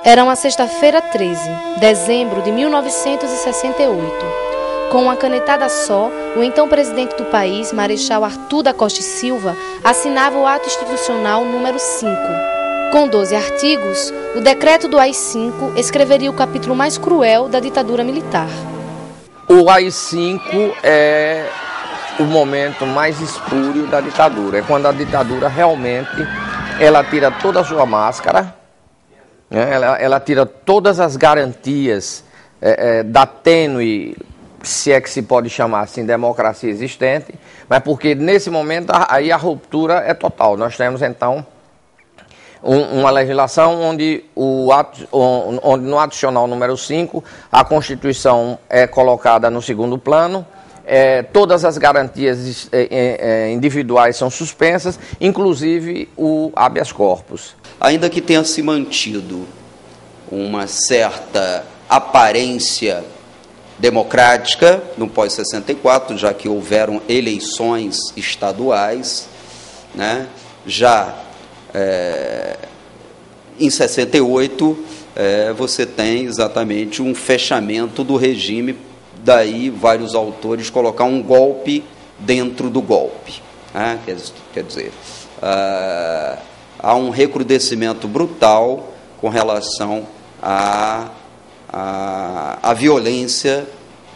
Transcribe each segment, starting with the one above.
Era uma sexta-feira 13, dezembro de 1968. Com uma canetada só, o então presidente do país, Marechal Arthur da Costa e Silva, assinava o ato institucional número 5. Com 12 artigos, o decreto do AI-5 escreveria o capítulo mais cruel da ditadura militar. O AI-5 é o momento mais espúrio da ditadura. É quando a ditadura realmente ela tira toda a sua máscara, né? Ela tira todas as garantias da tênue, se é que se pode chamar assim, democracia existente, mas porque nesse momento aí a ruptura é total. Nós temos então uma legislação onde no adicional número 5 a Constituição é colocada no segundo plano, todas as garantias individuais são suspensas, inclusive o habeas corpus. Ainda que tenha se mantido uma certa aparência democrática no pós-64, já que houveram eleições estaduais, né? Já em 68 você tem exatamente um fechamento do regime, daí vários autores colocar um golpe dentro do golpe, né? Quer dizer, há um recrudescimento brutal com relação à violência,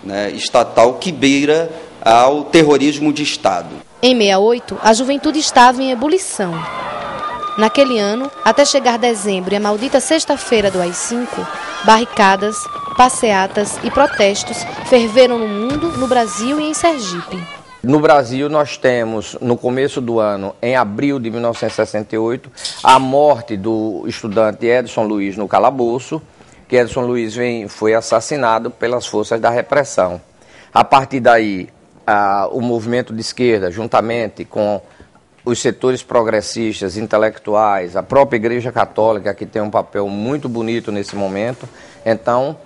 né, estatal que beira ao terrorismo de Estado. Em 68, a juventude estava em ebulição. Naquele ano, até chegar dezembro e a maldita sexta-feira do AI-5, barricadas, passeatas e protestos ferveram no mundo, no Brasil e em Sergipe. No Brasil, nós temos, no começo do ano, em abril de 1968, a morte do estudante Edson Luiz no calabouço, que Edson Luiz foi assassinado pelas forças da repressão. A partir daí, o movimento de esquerda, juntamente com os setores progressistas, intelectuais, a própria Igreja Católica, que tem um papel muito bonito nesse momento, então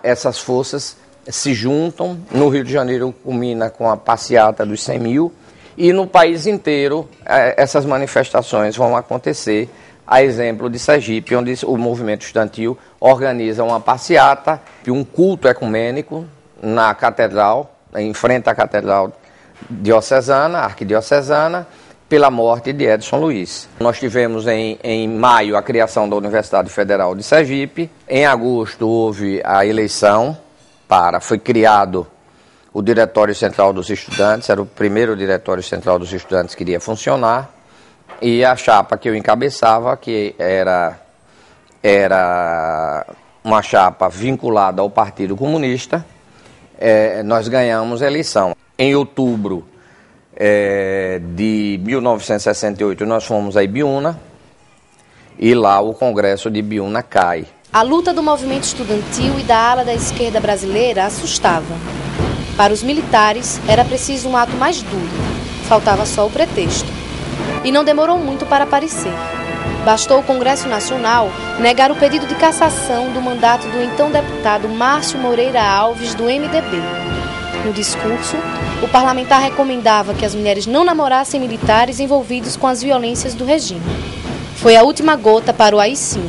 essas forças se juntam. No Rio de Janeiro culmina com a passeata dos 100 mil, e no país inteiro essas manifestações vão acontecer, a exemplo de Sergipe, onde o movimento estudantil organiza uma passeata e um culto ecumênico na catedral, em frente à catedral diocesana, arquidiocesana, pela morte de Edson Luiz. Nós tivemos em maio a criação da Universidade Federal de Sergipe. Em agosto houve a eleição foi criado o Diretório Central dos Estudantes, era o primeiro Diretório Central dos Estudantes que iria funcionar, e a chapa que eu encabeçava, que era uma chapa vinculada ao Partido Comunista, nós ganhamos a eleição. Em outubro de 1968, nós fomos a Ibiúna, e lá o Congresso de Ibiúna cai. A luta do movimento estudantil e da ala da esquerda brasileira assustava. Para os militares, era preciso um ato mais duro. Faltava só o pretexto. E não demorou muito para aparecer. Bastou o Congresso Nacional negar o pedido de cassação do mandato do então deputado Márcio Moreira Alves, do MDB. No discurso, o parlamentar recomendava que as mulheres não namorassem militares envolvidos com as violências do regime. Foi a última gota para o AI-5.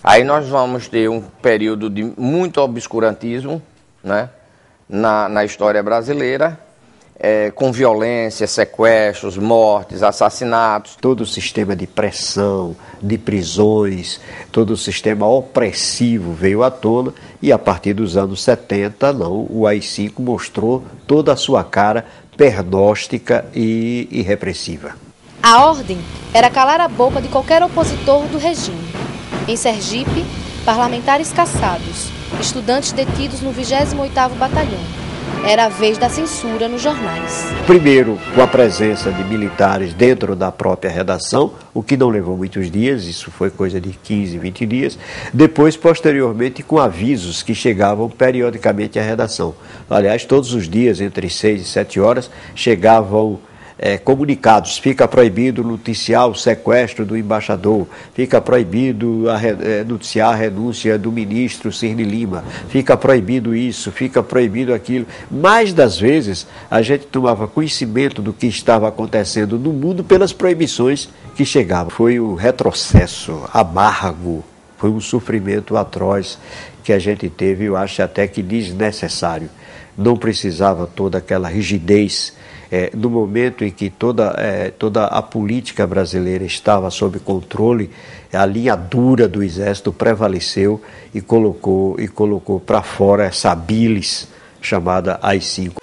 Aí nós vamos ter um período de muito obscurantismo, né, na história brasileira, com violência, sequestros, mortes, assassinatos. Todo o sistema de pressão, de prisões, todo o sistema opressivo veio à tona, e a partir dos anos 70, o AI-5 mostrou toda a sua cara pernóstica e repressiva. A ordem era calar a boca de qualquer opositor do regime. Em Sergipe, parlamentares caçados, estudantes detidos no 28º Batalhão. Era a vez da censura nos jornais. Primeiro, com a presença de militares dentro da própria redação, o que não levou muitos dias, isso foi coisa de 15, 20 dias. Depois, posteriormente, com avisos que chegavam periodicamente à redação. Aliás, todos os dias, entre 6 e 7 horas, chegavam comunicados: fica proibido noticiar o sequestro do embaixador, fica proibido noticiar a renúncia do ministro Cirne Lima, fica proibido isso, fica proibido aquilo. Mais das vezes a gente tomava conhecimento do que estava acontecendo no mundo pelas proibições que chegavam. Foi um retrocesso amargo Foi um sofrimento atroz que a gente teve, eu acho até que desnecessário. Não precisava toda aquela rigidez. No momento em que toda a política brasileira estava sob controle, a linha dura do Exército prevaleceu e colocou para fora essa bilis chamada AI-5.